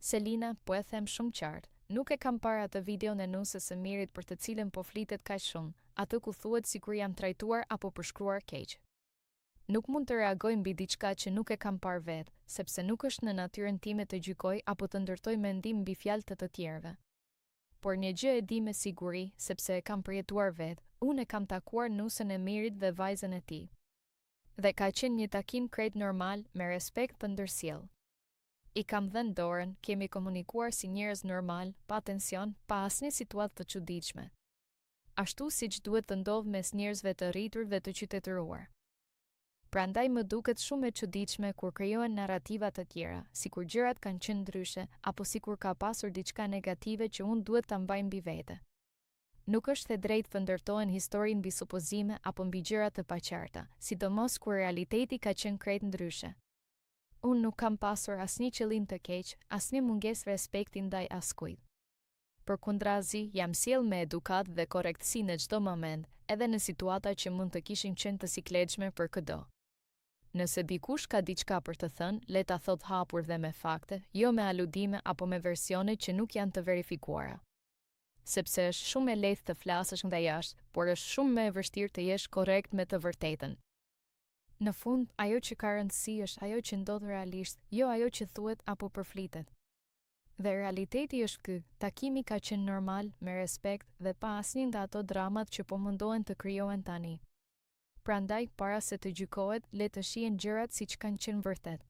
Selina, po e them shumë qartë, nuk e kam parë atë videon e nusës së Mirit për të cilën po flitet kaq shumë, atë ku thuhet sikur jam trajtuar apo përshkruar keq. Nuk mund të reagoj mbi diçka që nuk e kam parë vetë, sepse nuk është në natyrën time të gjykoj apo të ndërtoj mendim mbi fjalët të tjerëve. Por një gjë e di me siguri, sepse e kam përjetuar vetë, unë e kam takuar nusën e Mirit dhe vajzën e tij. Dhe ka qenë një takim krejt normal, me respekt të ndërsjellë. I kam dhënë dorën, kemi komunikuar si njerëz normal, pa tension, pa asnjë situatë të çuditshme. Ashtu siç duhet të ndodh mes njerëzve të rritur dhe të qytetëruar. Prandaj më duket shumë e çuditshme kur krijohen narrativa të tjera, sikur gjërat kanë qenë ndryshe, apo sikur ka pasur diçka negative që unë duhet ta mbaj mbi vete. Nuk është e drejtë të ndërtohen histori mbi supozime apo mbi gjëra të paqarta, sidomos kur realiteti ka qenë krejt ndryshe. Unë nuk kam pasur asnjë qëllim të keq, asnjë mungesë respekti ndaj askujt. Përkundrazi, jam sjell me edukat dhe korrektësi në çdo moment, edhe në situata që mund të kishin qenë të sikletshme për këdo. Nëse dikush ka diçka për të thënë, le ta thot hapur dhe me fakte, jo me aludime apo me versione që nuk janë të verifikuara. Sepse është shumë e lehtë të flasësh nga jashtë, por është shumë më e vështirë të jesh korrekt me të vërtetën. Në fund, ajo që ka rëndësi është ajo që ndodh realisht, jo ajo që thuhet apo përflitet. Dhe realiteti është ky, takimi ka qenë normal, me respekt dhe pa asnjë nga ato dramat që po mundohen të krijohen tani. Prandaj, para se të gjykohet, le të shihen gjërat siç kanë qenë vërtet.